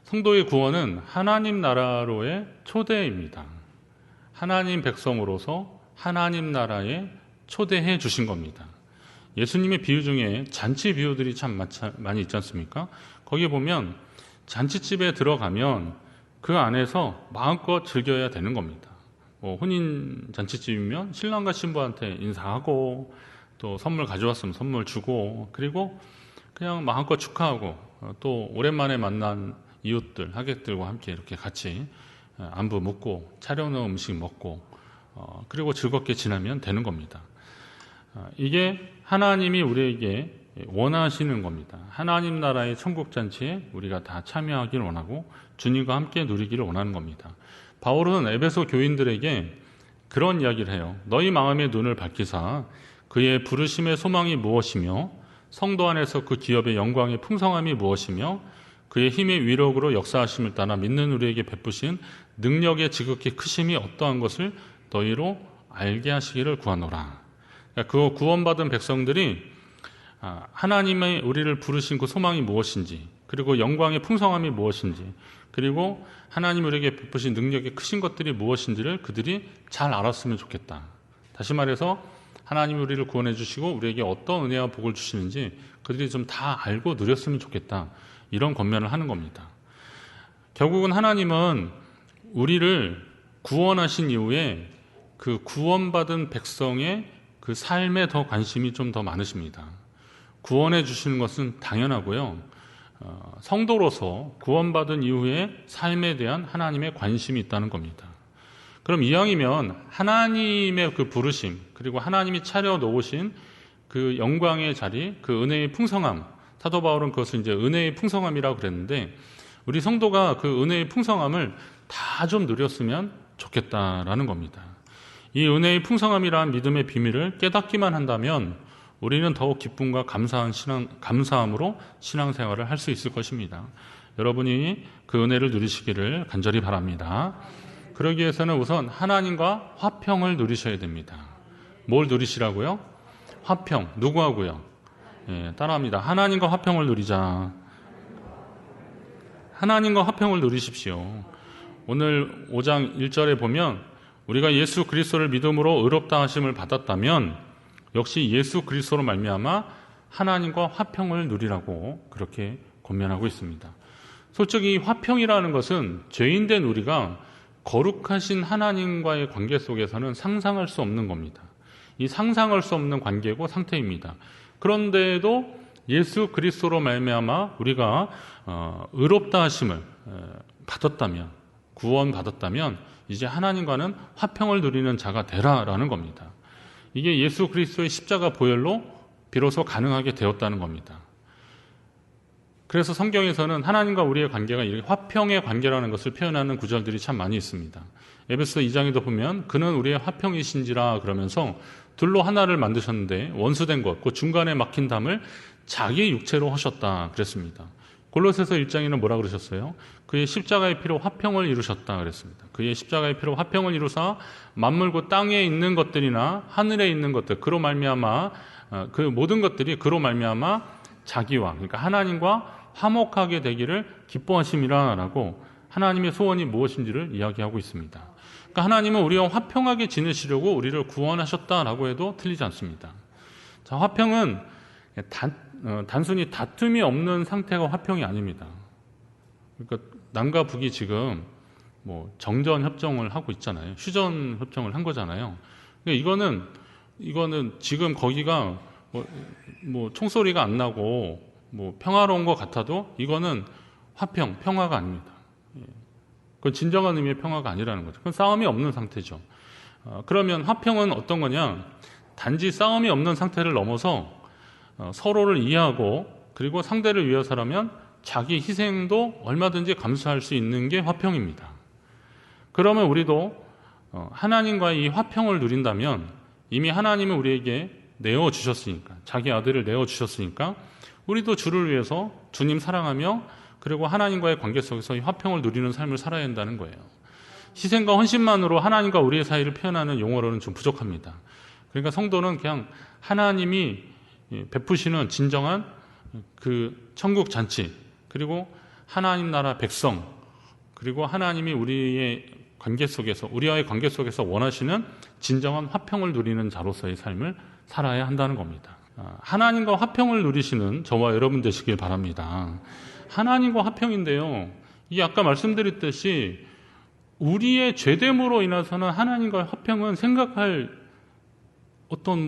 성도의 구원은 하나님 나라로의 초대입니다. 하나님 백성으로서 하나님 나라에 초대해 주신 겁니다. 예수님의 비유 중에 잔치 비유들이 참 많이 있지 않습니까? 거기 보면 잔치집에 들어가면 그 안에서 마음껏 즐겨야 되는 겁니다. 혼인 잔치집이면 신랑과 신부한테 인사하고 또 선물 가져왔으면 선물 주고 그리고 그냥 마음껏 축하하고 또 오랜만에 만난 이웃들, 하객들과 함께 이렇게 같이 안부 묻고 차려놓은 음식 먹고 그리고 즐겁게 지나면 되는 겁니다. 이게 하나님이 우리에게 원하시는 겁니다. 하나님 나라의 천국잔치에 우리가 다 참여하기를 원하고 주님과 함께 누리기를 원하는 겁니다. 바울은 에베소 교인들에게 그런 이야기를 해요. 너희 마음의 눈을 밝히사 그의 부르심의 소망이 무엇이며 성도 안에서 그 기업의 영광의 풍성함이 무엇이며 그의 힘의 위력으로 역사하심을 따라 믿는 우리에게 베푸신 능력의 지극히 크심이 어떠한 것을 너희로 알게 하시기를 구하노라. 그 구원받은 백성들이 하나님의 우리를 부르신 그 소망이 무엇인지 그리고 영광의 풍성함이 무엇인지 그리고 하나님 우리에게 베푸신 능력의 크신 것들이 무엇인지를 그들이 잘 알았으면 좋겠다. 다시 말해서 하나님이 우리를 구원해 주시고 우리에게 어떤 은혜와 복을 주시는지 그들이 좀 다 알고 누렸으면 좋겠다. 이런 권면을 하는 겁니다. 결국은 하나님은 우리를 구원하신 이후에 그 구원받은 백성의 그 삶에 더 관심이 좀 더 많으십니다. 구원해 주시는 것은 당연하고요. 성도로서 구원받은 이후에 삶에 대한 하나님의 관심이 있다는 겁니다. 그럼 이왕이면 하나님의 그 부르심 그리고 하나님이 차려 놓으신 그 영광의 자리, 그 은혜의 풍성함, 사도 바울은 그것을 이제 은혜의 풍성함이라고 그랬는데 우리 성도가 그 은혜의 풍성함을 다 좀 누렸으면 좋겠다라는 겁니다. 이 은혜의 풍성함이라는 믿음의 비밀을 깨닫기만 한다면 우리는 더욱 기쁨과 감사함으로 신앙생활을 할 수 있을 것입니다. 여러분이 그 은혜를 누리시기를 간절히 바랍니다. 그러기 위해서는 우선 하나님과 화평을 누리셔야 됩니다. 뭘 누리시라고요? 화평. 누구하고요? 따라합니다. 하나님과 화평을 누리자. 하나님과 화평을 누리십시오. 오늘 5장 1절에 보면 우리가 예수 그리스도를 믿음으로 의롭다 하심을 받았다면 역시 예수 그리스도로 말미암아 하나님과 화평을 누리라고 그렇게 권면하고 있습니다. 솔직히 이 화평이라는 것은 죄인된 우리가 거룩하신 하나님과의 관계 속에서는 상상할 수 없는 겁니다. 이 상상할 수 없는 관계고 상태입니다. 그런데도 예수 그리스도로 말미암아 우리가 의롭다 하심을 받았다면, 구원받았다면 이제 하나님과는 화평을 누리는 자가 되라라는 겁니다. 이게 예수 그리스도의 십자가 보혈로 비로소 가능하게 되었다는 겁니다. 그래서 성경에서는 하나님과 우리의 관계가 이렇게 화평의 관계라는 것을 표현하는 구절들이 참 많이 있습니다. 에베소 2장에도 보면 그는 우리의 화평이신지라 그러면서 둘로 하나를 만드셨는데 원수된 것, 그 중간에 막힌 담을 자기 육체로 하셨다 그랬습니다. 골로새서 1장에는 뭐라 그러셨어요? 그의 십자가의 피로 화평을 이루셨다 그랬습니다. 그의 십자가의 피로 화평을 이루사 만물고 땅에 있는 것들이나 하늘에 있는 것들 그로 말미암아 그 모든 것들이 그로 말미암아 자기와 그러니까 하나님과 화목하게 되기를 기뻐하심이라라고 하나님의 소원이 무엇인지를 이야기하고 있습니다. 그러니까 하나님은 우리와 화평하게 지내시려고 우리를 구원하셨다라고 해도 틀리지 않습니다. 자, 화평은 단순히 다툼이 없는 상태가 화평이 아닙니다. 그러니까 남과 북이 지금 뭐 정전 협정을 하고 있잖아요. 휴전 협정을 한 거잖아요. 그러니까 이거는 지금 거기가 뭐 총소리가 안 나고 뭐 평화로운 것 같아도 이거는 평화가 아닙니다. 그건 진정한 의미의 평화가 아니라는 거죠. 그건 싸움이 없는 상태죠. 그러면 화평은 어떤 거냐? 단지 싸움이 없는 상태를 넘어서 서로를 이해하고 그리고 상대를 위해서라면 자기 희생도 얼마든지 감수할 수 있는 게 화평입니다. 그러면 우리도 하나님과의 이 화평을 누린다면 이미 하나님은 우리에게 내어주셨으니까 자기 아들을 내어주셨으니까 우리도 주를 위해서 주님 사랑하며 그리고 하나님과의 관계 속에서 이 화평을 누리는 삶을 살아야 한다는 거예요. 희생과 헌신만으로 하나님과 우리의 사이를 표현하는 용어로는 좀 부족합니다. 그러니까 성도는 그냥 하나님이 베푸시는 진정한 그 천국 잔치 그리고 하나님 나라 백성, 그리고 하나님이 우리와의 관계 속에서 원하시는 진정한 화평을 누리는 자로서의 삶을 살아야 한다는 겁니다. 하나님과 화평을 누리시는 저와 여러분 되시길 바랍니다. 하나님과 화평인데요, 이게 아까 말씀드렸듯이 우리의 죄됨으로 인해서는 하나님과의 화평은 생각할 어떤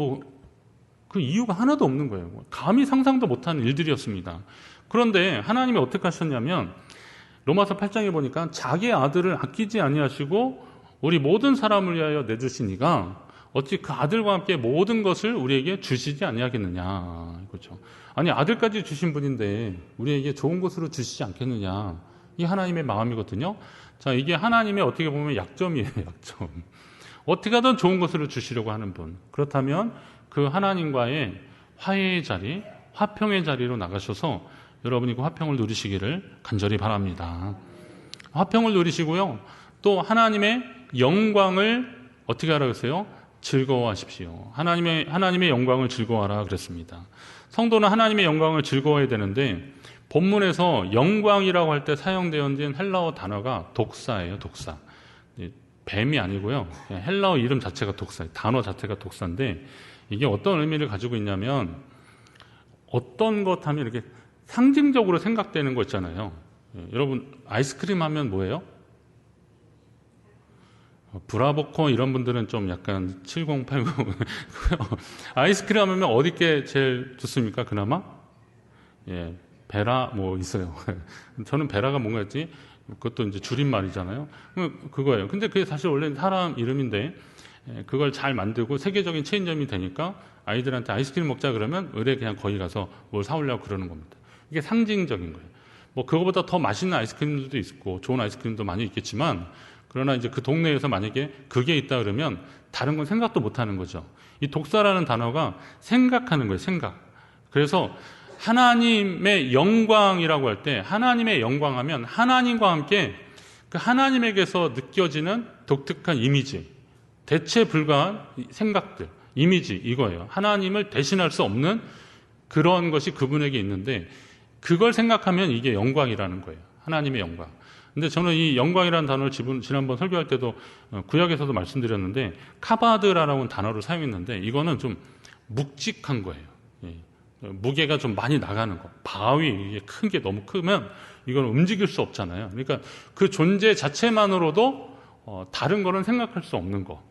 그 이유가 하나도 없는 거예요. 감히 상상도 못하는 일들이었습니다. 그런데 하나님이 어떻게 하셨냐면 로마서 8장에 보니까 자기의 아들을 아끼지 아니하시고 우리 모든 사람을 위하여 내주시니가 어찌 그 아들과 함께 모든 것을 우리에게 주시지 아니하겠느냐. 그렇죠. 아니, 아들까지 주신 분인데 우리에게 좋은 것으로 주시지 않겠느냐. 이 하나님의 마음이거든요. 자, 이게 하나님의 어떻게 보면 약점이에요. 약점. 어떻게 하든 좋은 것으로 주시려고 하는 분. 그렇다면 그 하나님과의 화해의 자리, 화평의 자리로 나가셔서 여러분이 그 화평을 누리시기를 간절히 바랍니다. 화평을 누리시고요, 또 하나님의 영광을 어떻게 하라 그랬어요? 즐거워하십시오. 하나님의 영광을 즐거워하라 그랬습니다. 성도는 하나님의 영광을 즐거워해야 되는데 본문에서 영광이라고 할 때 사용되어진 헬라어 단어가 독사예요. 독사. 뱀이 아니고요, 헬라어 이름 자체가 독사예요. 단어 자체가 독사인데 이게 어떤 의미를 가지고 있냐면 어떤 것 하면 이렇게 상징적으로 생각되는 거 있잖아요. 여러분 아이스크림 하면 뭐예요? 브라보콘 이런 분들은 좀 약간 7080 아이스크림 하면 어디 게 제일 좋습니까? 그나마? 예, 베라 있어요. 저는 베라가 뭔가였지? 그것도 이제 줄임말이잖아요. 그거예요. 근데 그게 사실 원래 사람 이름인데 그걸 잘 만들고 세계적인 체인점이 되니까 아이들한테 아이스크림 먹자 그러면 의뢰 그냥 거기 가서 뭘 사오려고 그러는 겁니다. 이게 상징적인 거예요. 그거보다 더 맛있는 아이스크림들도 있고 좋은 아이스크림도 많이 있겠지만, 그러나 이제 그 동네에서 만약에 그게 있다 그러면 다른 건 생각도 못 하는 거죠. 이 독사라는 단어가 생각하는 거예요. 생각. 그래서 하나님의 영광이라고 할 때, 하나님의 영광하면 하나님과 함께 그 하나님에게서 느껴지는 독특한 이미지, 대체 불가한 생각들, 이미지, 이거예요. 하나님을 대신할 수 없는 그런 것이 그분에게 있는데 그걸 생각하면 이게 영광이라는 거예요. 하나님의 영광. 근데 저는 이 영광이라는 단어를 지난번 설교할 때도 구약에서도 말씀드렸는데 카바드라는 단어를 사용했는데 이거는 좀 묵직한 거예요. 무게가 좀 많이 나가는 거. 바위, 이게 큰 게 너무 크면 이건 움직일 수 없잖아요. 그러니까 그 존재 자체만으로도 다른 거는 생각할 수 없는 거.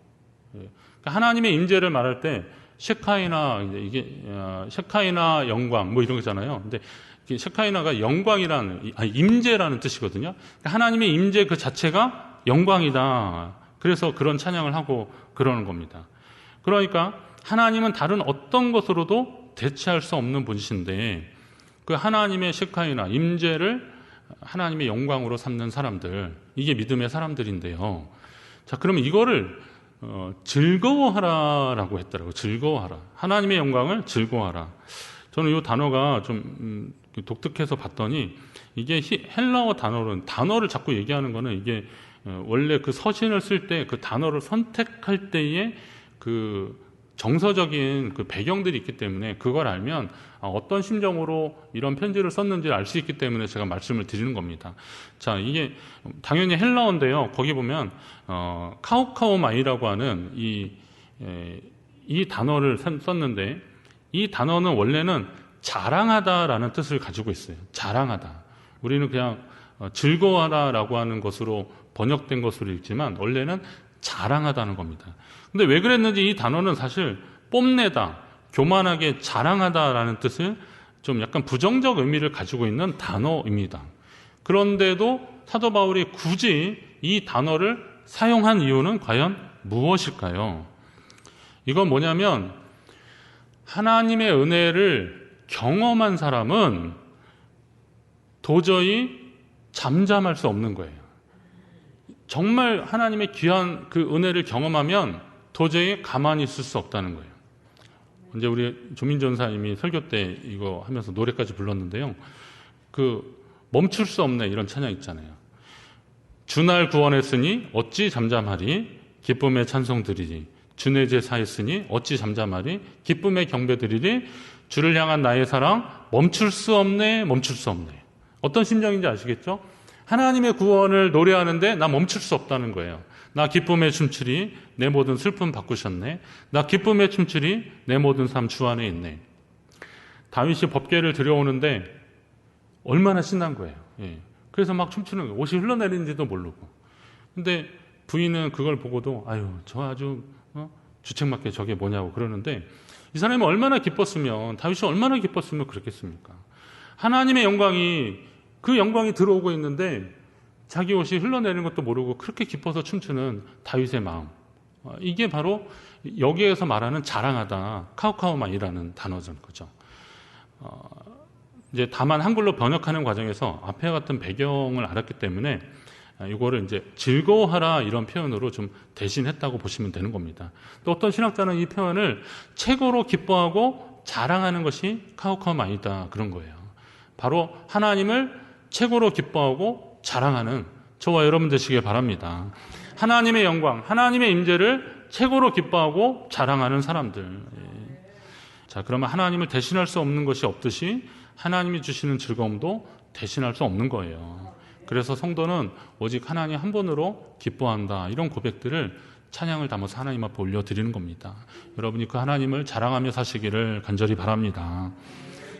그러니까 하나님의 임재를 말할 때 셰카이나, 이게 셰카이나 영광 이런 거잖아요. 근데 셰카이나가 영광이라는, 임재라는 뜻이거든요. 그러니까 하나님의 임재 그 자체가 영광이다. 그래서 그런 찬양을 하고 그러는 겁니다. 그러니까 하나님은 다른 어떤 것으로도 대체할 수 없는 분이신데 그 하나님의 셰카이나 임재를 하나님의 영광으로 삼는 사람들, 이게 믿음의 사람들인데요. 자, 그러면 이거를 즐거워하라라고 했더라고요. 즐거워하라. 하나님의 영광을 즐거워하라. 저는 이 단어가 좀 독특해서 봤더니 이게 헬라어 단어를 자꾸 얘기하는 거는 이게 원래 그 서신을 쓸 때 그 단어를 선택할 때의 그 정서적인 그 배경들이 있기 때문에 그걸 알면 어떤 심정으로 이런 편지를 썼는지 알 수 있기 때문에 제가 말씀을 드리는 겁니다. 자, 이게 당연히 헬라어인데요. 거기 보면 카우카우마이라고 하는 이 단어를 썼는데 이 단어는 원래는 자랑하다라는 뜻을 가지고 있어요. 자랑하다. 우리는 그냥 즐거워하다라고 하는 것으로 번역된 것으로 읽지만 원래는 자랑하다는 겁니다. 근데 왜 그랬는지 이 단어는 사실 뽐내다, 교만하게 자랑하다라는 뜻을 좀 약간 부정적 의미를 가지고 있는 단어입니다. 그런데도 사도 바울이 굳이 이 단어를 사용한 이유는 과연 무엇일까요? 이건 뭐냐면 하나님의 은혜를 경험한 사람은 도저히 잠잠할 수 없는 거예요. 정말 하나님의 귀한 그 은혜를 경험하면 도저히 가만히 있을 수 없다는 거예요. 이제 우리 조민 전사님이 설교 때 이거 하면서 노래까지 불렀는데요. 그 멈출 수 없네 이런 찬양 있잖아요. 주날 구원했으니 어찌 잠잠하리 기쁨의 찬송 드리리. 주내 제사했으니 어찌 잠잠하리 기쁨의 경배 드리리. 주를 향한 나의 사랑 멈출 수 없네 멈출 수 없네. 어떤 심정인지 아시겠죠? 하나님의 구원을 노래하는데 나 멈출 수 없다는 거예요. 나 기쁨에 춤추리 내 모든 슬픔 바꾸셨네. 나 기쁨에 춤추리 내 모든 삶 주 안에 있네. 다윗이 법궤를 들여오는데 얼마나 신난 거예요. 예. 그래서 막 춤추는 거예요. 옷이 흘러내리는지도 모르고. 근데 부인은 그걸 보고도 아유 저 아주 주책맞게 저게 뭐냐고 그러는데 이 사람이 얼마나 기뻤으면 다윗이 얼마나 기뻤으면 그렇겠습니까? 하나님의 영광이 그 영광이 들어오고 있는데 자기 옷이 흘러내리는 것도 모르고 그렇게 기뻐서 춤추는 다윗의 마음. 이게 바로 여기에서 말하는 자랑하다, 카우카우만이라는 단어죠. 거죠. 이제 다만 한글로 번역하는 과정에서 앞에 같은 배경을 알았기 때문에 이거를 이제 즐거워하라 이런 표현으로 좀 대신했다고 보시면 되는 겁니다. 또 어떤 신학자는 이 표현을 최고로 기뻐하고 자랑하는 것이 카우카우만이다 그런 거예요. 바로 하나님을 최고로 기뻐하고 자랑하는 저와 여러분 되시길 바랍니다. 하나님의 영광, 하나님의 임재를 최고로 기뻐하고 자랑하는 사람들. 자, 그러면 하나님을 대신할 수 없는 것이 없듯이 하나님이 주시는 즐거움도 대신할 수 없는 거예요. 그래서 성도는 오직 하나님 한 분으로 기뻐한다. 이런 고백들을 찬양을 담아서 하나님 앞에 올려드리는 겁니다. 여러분이 그 하나님을 자랑하며 사시기를 간절히 바랍니다.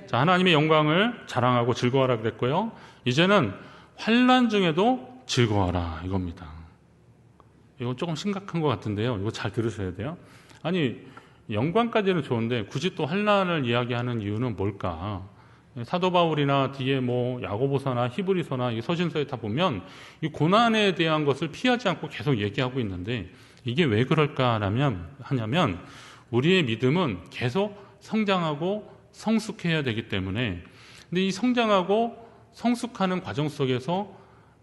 자, 하나님의 영광을 자랑하고 즐거워하라 그랬고요. 이제는 환난 중에도 즐거워하라 이겁니다. 이건 조금 심각한 것 같은데요. 이거 잘 들으셔야 돼요. 아니 영광까지는 좋은데 굳이 또 환난을 이야기하는 이유는 뭘까? 사도 바울이나 뒤에 뭐 야고보서나 히브리서나 이 서신서에 다 보면 이 고난에 대한 것을 피하지 않고 계속 얘기하고 있는데 이게 왜 그럴까 하냐면 우리의 믿음은 계속 성장하고 성숙해야 되기 때문에 근데 이 성장하고 성숙하는 과정 속에서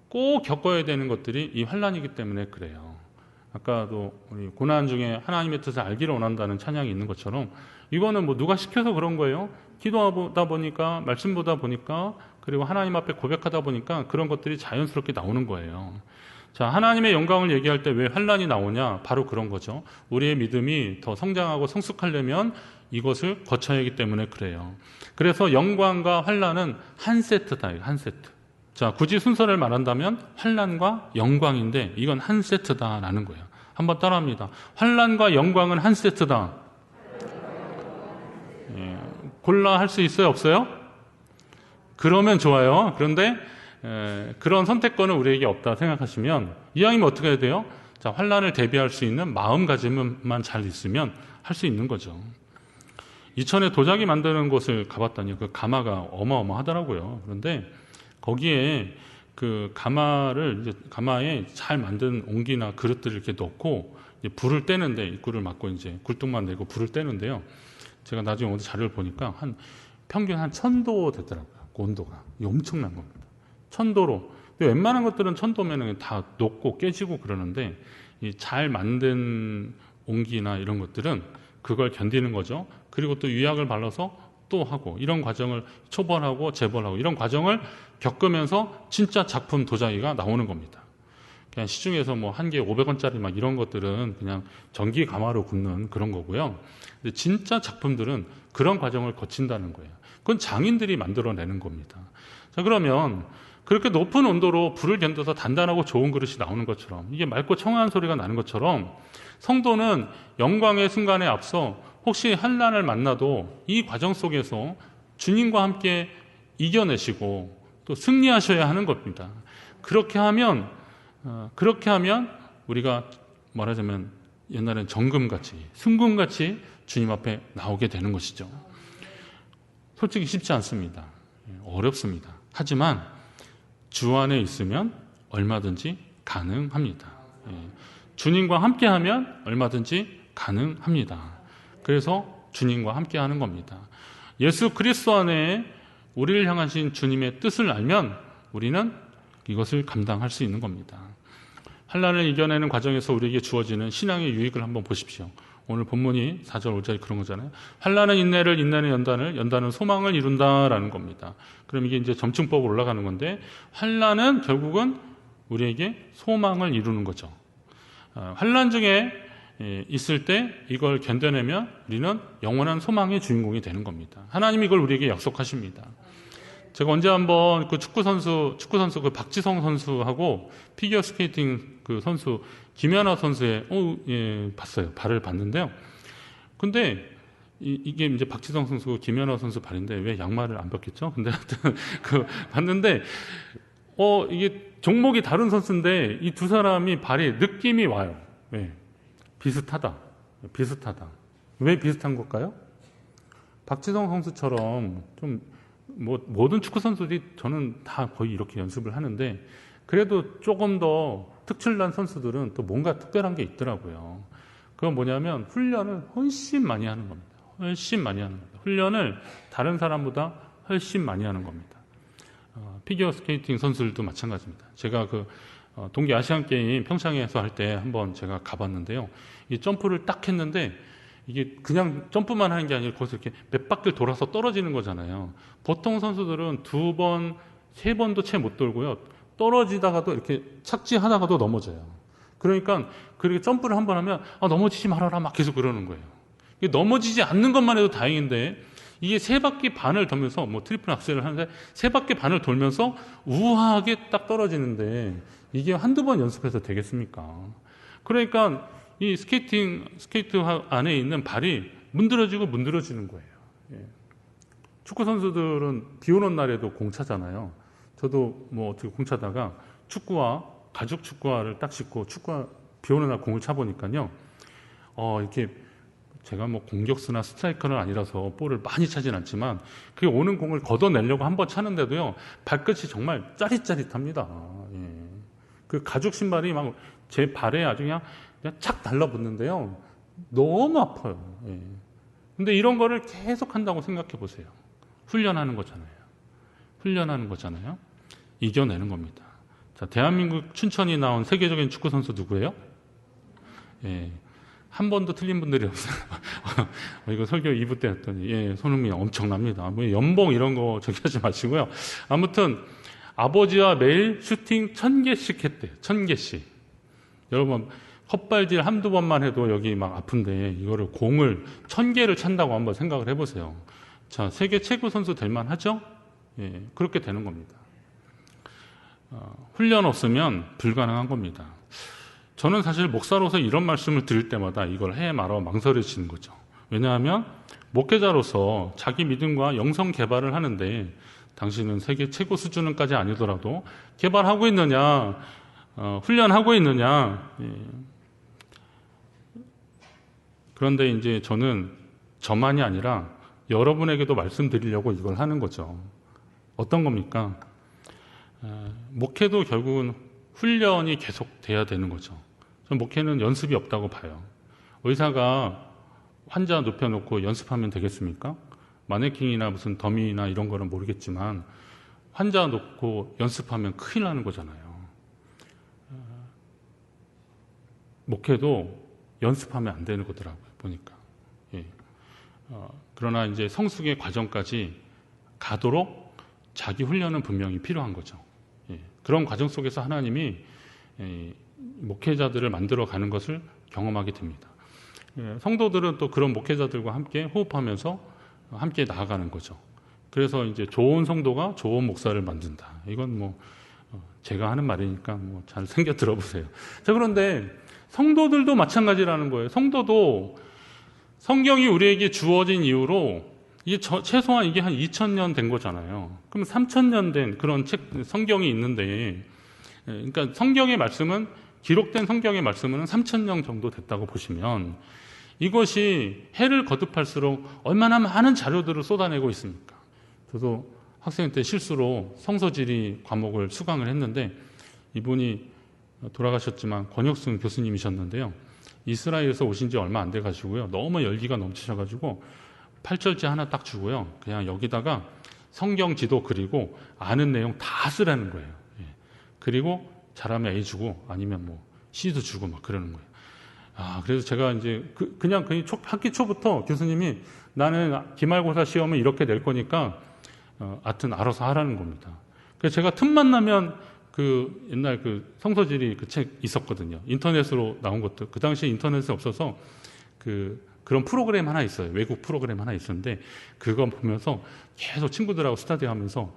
꼭 겪어야 되는 것들이 이 환난이기 때문에 그래요. 아까도 우리 고난 중에 하나님의 뜻을 알기를 원한다는 찬양이 있는 것처럼 이거는 뭐 누가 시켜서 그런 거예요. 기도하다 보니까 말씀 보다 보니까 그리고 하나님 앞에 고백하다 보니까 그런 것들이 자연스럽게 나오는 거예요. 자, 하나님의 영광을 얘기할 때 왜 환난이 나오냐? 바로 그런 거죠. 우리의 믿음이 더 성장하고 성숙하려면 이것을 거쳐야 하기 때문에 그래요. 그래서 영광과 환난은 한 세트다. 한 세트. 자, 굳이 순서를 말한다면 환난과 영광인데 이건 한 세트다라는 거예요. 한번 따라합니다. 환난과 영광은 한 세트다. 예, 골라 할 수 있어요? 없어요? 그러면 좋아요. 그런데 그런 선택권은 우리에게 없다 생각하시면 이왕이면 어떻게 해야 돼요? 자, 환난을 대비할 수 있는 마음가짐만 잘 있으면 할 수 있는 거죠. 이천에 도자기 만드는 곳을 가봤더니 그 가마가 어마어마하더라고요. 그런데 거기에 그 가마에 잘 만든 옹기나 그릇들을 이렇게 넣고 이제 불을 떼는데 입구를 막고 이제 굴뚝만 내고 불을 떼는데요. 제가 나중에 오늘 자료를 보니까 평균 한 1000도 되더라고요. 그 온도가. 이게 엄청난 겁니다. 1000도로. 웬만한 것들은 1000도면 다 녹고 깨지고 그러는데 이 잘 만든 옹기나 이런 것들은 그걸 견디는 거죠. 그리고 또 유약을 발라서 또 하고 이런 과정을 초벌하고 재벌하고 이런 과정을 겪으면서 진짜 작품 도자기가 나오는 겁니다. 그냥 시중에서 뭐 한 개에 500원짜리 막 이런 것들은 그냥 전기 가마로 굽는 그런 거고요. 근데 진짜 작품들은 그런 과정을 거친다는 거예요. 그건 장인들이 만들어내는 겁니다. 자, 그러면 그렇게 높은 온도로 불을 견뎌서 단단하고 좋은 그릇이 나오는 것처럼 이게 맑고 청아한 소리가 나는 것처럼 성도는 영광의 순간에 앞서 혹시 환난을 만나도 이 과정 속에서 주님과 함께 이겨내시고 또 승리하셔야 하는 겁니다. 그렇게 하면 우리가 말하자면 옛날엔 정금같이 순금같이 주님 앞에 나오게 되는 것이죠. 솔직히 쉽지 않습니다. 어렵습니다. 하지만 주 안에 있으면 얼마든지 가능합니다. 주님과 함께하면 얼마든지 가능합니다. 그래서 주님과 함께하는 겁니다. 예수 그리스도 안에 우리를 향하신 주님의 뜻을 알면 우리는 이것을 감당할 수 있는 겁니다. 환난을 이겨내는 과정에서 우리에게 주어지는 신앙의 유익을 한번 보십시오. 오늘 본문이 4절 5절이 그런 거잖아요. 환난은 인내를, 인내는 연단을, 연단은 소망을 이룬다라는 겁니다. 그럼 이게 이제 점층법으로 올라가는 건데 환난은 결국은 우리에게 소망을 이루는 거죠. 환난 중에 있을 때 이걸 견뎌내면 우리는 영원한 소망의 주인공이 되는 겁니다. 하나님이 이걸 우리에게 약속하십니다. 제가 언제 한번 그 축구 선수 그 박지성 선수하고 피겨 스케이팅 그 선수 김연아 선수의 봤어요. 발을 봤는데요. 근데 이게 이제 박지성 선수, 김연아 선수 발인데 왜 양말을 안 벗겼죠? 근데 하여튼 그 봤는데 이게 종목이 다른 선수인데 이 두 사람이 발이 느낌이 와요. 왜? 비슷하다. 왜 비슷한 걸까요? 박지성 선수처럼 좀 모든 축구 선수들이 저는 다 거의 이렇게 연습을 하는데 그래도 조금 더 특출난 선수들은 또 뭔가 특별한 게 있더라고요. 그건 뭐냐면 훈련을 훨씬 많이 하는 겁니다. 훈련을 다른 사람보다 훨씬 많이 하는 겁니다. 피겨 스케이팅 선수들도 마찬가지입니다. 제가 동계 아시안 게임 평창에서 할 때 한번 제가 가봤는데요. 이 점프를 딱 했는데 이게 그냥 점프만 하는 게 아니라 거기서 이렇게 몇 바퀴를 돌아서 떨어지는 거잖아요. 보통 선수들은 2번, 3번도 채 못 돌고요. 떨어지다가도 이렇게 착지하다가도 넘어져요. 그러니까 그렇게 점프를 한번 하면 넘어지지 말아라 막 계속 그러는 거예요. 넘어지지 않는 것만 해도 다행인데 이게 3바퀴 반을 돌면서 트리플 악셀을 하는데 3바퀴 반을 돌면서 우아하게 딱 떨어지는데 이게 한두 번 연습해서 되겠습니까? 그러니까 이 스케이트 안에 있는 발이 문드러지는 거예요. 예. 축구 선수들은 비 오는 날에도 공 차잖아요. 저도 어떻게 공 차다가 가죽 축구화를 딱 신고 비 오는 날 공을 차보니까요. 이렇게 제가 공격수나 스트라이커는 아니라서 볼을 많이 차진 않지만 그 오는 공을 걷어내려고 한번 차는데도요. 발끝이 정말 짜릿짜릿합니다. 예. 그 가죽 신발이 막 제 발에 아주 그냥 착 달라붙는데요. 너무 아파요. 예. 근데 이런 거를 계속 한다고 생각해 보세요. 훈련하는 거잖아요. 이겨내는 겁니다. 자, 대한민국 춘천이 나온 세계적인 축구 선수 누구예요? 예. 한 번도 틀린 분들이 없어요. 이거 설교 2부 때 했더니 손흥민 엄청납니다. 연봉 이런 거 저기 하지 마시고요. 아무튼 아버지와 매일 슈팅 1000개씩 했대요. 1000개씩. 여러분 헛발질 한두 번만 해도 여기 막 아픈데 이거를 공을 1000개를 찬다고 한번 생각을 해보세요. 자, 세계 최고 선수 될 만하죠? 예, 그렇게 되는 겁니다. 훈련 없으면 불가능한 겁니다. 저는 사실 목사로서 이런 말씀을 드릴 때마다 이걸 해 말아 망설여지는 거죠. 왜냐하면 목회자로서 자기 믿음과 영성 개발을 하는데 당신은 세계 최고 수준은까지 아니더라도 개발하고 있느냐, 훈련하고 있느냐. 예. 그런데 이제 저는 저만이 아니라 여러분에게도 말씀드리려고 이걸 하는 거죠. 어떤 겁니까? 목회도 결국은 훈련이 계속 돼야 되는 거죠. 저는 목회는 연습이 없다고 봐요. 의사가 환자 눕혀놓고 연습하면 되겠습니까? 마네킹이나 무슨 더미나 이런 거는 모르겠지만 환자 놓고 연습하면 큰일 나는 거잖아요. 목회도 연습하면 안 되는 거더라고요, 보니까. 예. 그러나 이제 성숙의 과정까지 가도록 자기 훈련은 분명히 필요한 거죠. 예. 그런 과정 속에서 하나님이 목회자들을 만들어 가는 것을 경험하게 됩니다. 예. 성도들은 또 그런 목회자들과 함께 호흡하면서 함께 나아가는 거죠. 그래서 이제 좋은 성도가 좋은 목사를 만든다. 이건 제가 하는 말이니까 잘 생겨 들어보세요. 자, 그런데 성도들도 마찬가지라는 거예요. 성도도 성경이 우리에게 주어진 이후로 이게 최소한 이게 한 2000년 된 거잖아요. 그럼 3000년 된 그런 성경이 있는데, 그러니까 성경의 말씀은 기록된 성경의 말씀은 3000년 정도 됐다고 보시면 이것이 해를 거듭할수록 얼마나 많은 자료들을 쏟아내고 있습니까? 저도 학생 때 실수로 성서지리 과목을 수강을 했는데 이분이 돌아가셨지만 권혁승 교수님이셨는데요. 이스라엘에서 오신 지 얼마 안 돼가지고요. 너무 열기가 넘치셔가지고 8절째 하나 딱 주고요. 그냥 여기다가 성경 지도 그리고 아는 내용 다 쓰라는 거예요. 예. 그리고 잘하면 A 주고 아니면 C도 주고 막 그러는 거예요. 그래서 제가 이제 그냥 학기 초부터 교수님이 나는 기말고사 시험은 이렇게 낼 거니까 하여튼 알아서 하라는 겁니다. 그래서 제가 틈만 나면 옛날 성서지리 책 있었거든요. 인터넷으로 나온 것도. 그 당시에 인터넷이 없어서 그런 프로그램 하나 있어요. 외국 프로그램 하나 있었는데 그거 보면서 계속 친구들하고 스터디 하면서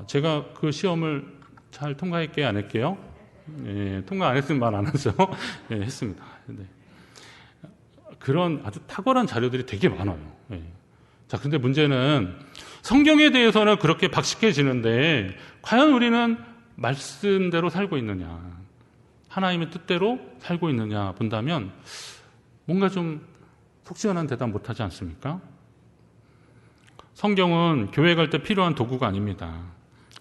제가 그 시험을 잘 통과할게요, 안 할게요? 예, 통과 안 했으면 말 안 하죠. 예, 했습니다. 네. 그런 아주 탁월한 자료들이 되게 많아요. 예. 자, 근데 문제는 성경에 대해서는 그렇게 박식해지는데 과연 우리는 말씀대로 살고 있느냐, 하나님의 뜻대로 살고 있느냐 본다면 뭔가 좀 속 시원한 대답 못하지 않습니까? 성경은 교회 갈 때 필요한 도구가 아닙니다.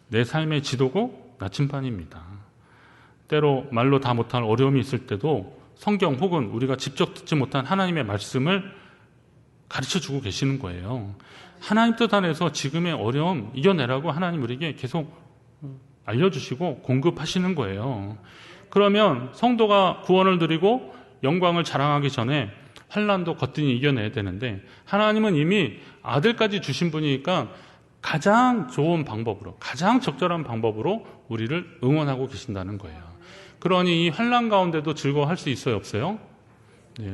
내 삶의 지도고 나침반입니다. 때로 말로 다 못할 어려움이 있을 때도 성경 혹은 우리가 직접 듣지 못한 하나님의 말씀을 가르쳐주고 계시는 거예요. 하나님 뜻 안에서 지금의 어려움 이겨내라고 하나님 우리에게 계속 알려주시고 공급하시는 거예요. 그러면 성도가 구원을 드리고 영광을 자랑하기 전에 환난도 거뜬히 이겨내야 되는데 하나님은 이미 아들까지 주신 분이니까 가장 좋은 방법으로, 가장 적절한 방법으로 우리를 응원하고 계신다는 거예요. 그러니 이 환난 가운데도 즐거워할 수 있어요, 없어요? 예,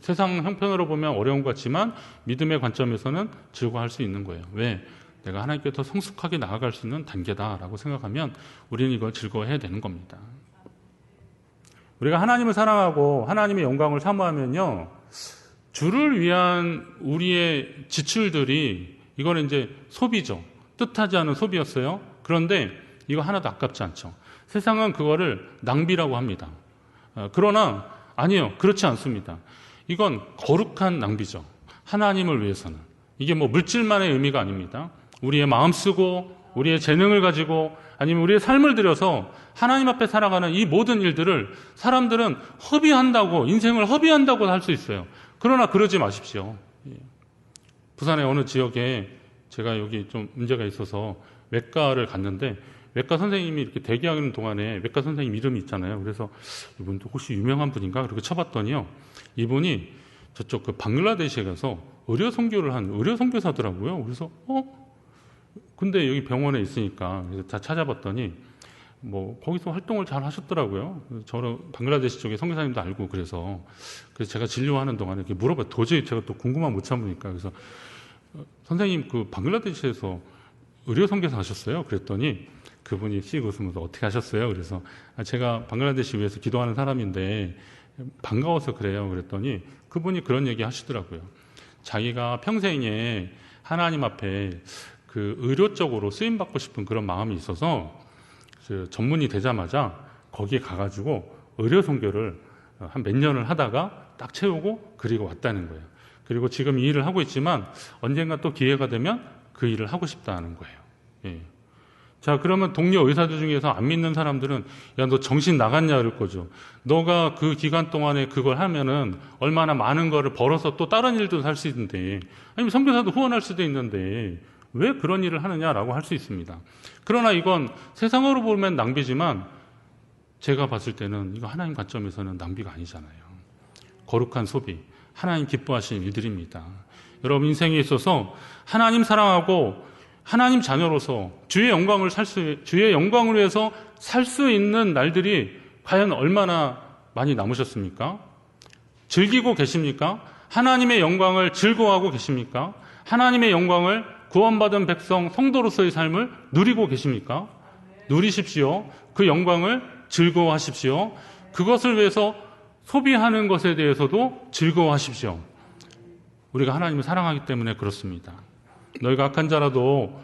세상 형편으로 보면 어려운 것 같지만 믿음의 관점에서는 즐거워할 수 있는 거예요. 왜? 내가 하나님께 더 성숙하게 나아갈 수 있는 단계다라고 생각하면 우리는 이걸 즐거워해야 되는 겁니다. 우리가 하나님을 사랑하고 하나님의 영광을 사모하면요, 주를 위한 우리의 지출들이, 이거는 이제 소비죠. 뜻하지 않은 소비였어요. 그런데 이거 하나도 아깝지 않죠. 세상은 그거를 낭비라고 합니다. 그러나 아니요, 그렇지 않습니다. 이건 거룩한 낭비죠. 하나님을 위해서는. 이게 뭐 물질만의 의미가 아닙니다. 우리의 마음 쓰고 우리의 재능을 가지고 아니면 우리의 삶을 들여서 하나님 앞에 살아가는 이 모든 일들을 사람들은 허비한다고, 인생을 허비한다고 할 수 있어요. 그러나 그러지 마십시오. 부산의 어느 지역에 제가 여기 좀 문제가 있어서 외과를 갔는데 외과 선생님이 이렇게 대기하는 동안에 외과 선생님 이름이 있잖아요. 그래서 이분도 혹시 유명한 분인가? 그렇게 쳐봤더니요, 이분이 저쪽 그 방글라데시에 가서 의료 선교를 한 의료 선교사더라고요. 그래서 근데 여기 병원에 있으니까 그래서 다 찾아봤더니 뭐 거기서 활동을 잘 하셨더라고요. 저는 방글라데시 쪽에 선교사님도 알고 그래서 제가 진료하는 동안에 이렇게 물어봐요. 도저히 제가 또 궁금한 못 참으니까. 그래서 선생님 그 방글라데시에서 의료 선교사 하셨어요? 그랬더니 그분이 씩 웃으면서 어떻게 하셨어요? 그래서 제가 방글라데시 위해서 기도하는 사람인데 반가워서 그래요. 그랬더니 그분이 그런 얘기 하시더라고요. 자기가 평생에 하나님 앞에 그 의료 쪽으로 쓰임받고 싶은 그런 마음이 있어서 그 전문의 되자마자 거기에 가가지고 의료 선교를 한 몇 년을 하다가 딱 채우고 그리고 왔다는 거예요. 그리고 지금 이 일을 하고 있지만 언젠가 또 기회가 되면 그 일을 하고 싶다는 거예요. 예. 자, 그러면 동료 의사들 중에서 안 믿는 사람들은 야, 너 정신 나갔냐 그럴 거죠. 너가 그 기간 동안에 그걸 하면은 얼마나 많은 거를 벌어서 또 다른 일도 할 수 있는데, 아니면 선교사도 후원할 수도 있는데 왜 그런 일을 하느냐라고 할 수 있습니다. 그러나 이건 세상으로 보면 낭비지만 제가 봤을 때는 이거 하나님 관점에서는 낭비가 아니잖아요. 거룩한 소비, 하나님 기뻐하시는 일들입니다. 여러분 인생에 있어서 하나님 사랑하고 하나님 자녀로서 주의 영광을 위해서 살 수 있는 날들이 과연 얼마나 많이 남으셨습니까? 즐기고 계십니까? 하나님의 영광을 즐거워하고 계십니까? 하나님의 영광을 구원받은 백성, 성도로서의 삶을 누리고 계십니까? 누리십시오. 그 영광을 즐거워하십시오. 그것을 위해서 소비하는 것에 대해서도 즐거워하십시오. 우리가 하나님을 사랑하기 때문에 그렇습니다. 너희가 악한 자라도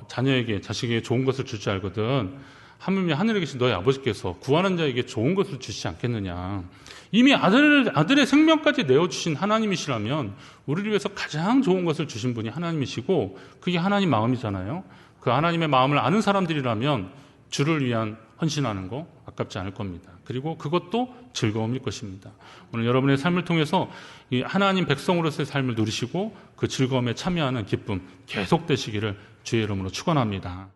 자녀에게, 자식에게 좋은 것을 줄 줄 알거든 하물며 하늘에 계신 너희 아버지께서 구하는 자에게 좋은 것을 주시지 않겠느냐. 이미 아들의 생명까지 내어주신 하나님이시라면 우리를 위해서 가장 좋은 것을 주신 분이 하나님이시고 그게 하나님 마음이잖아요. 그 하나님의 마음을 아는 사람들이라면 주를 위한 헌신하는 거 아깝지 않을 겁니다. 그리고 그것도 즐거움일 것입니다. 오늘 여러분의 삶을 통해서 이 하나님 백성으로서의 삶을 누리시고 그 즐거움에 참여하는 기쁨 계속되시기를 주의 이름으로 축원합니다.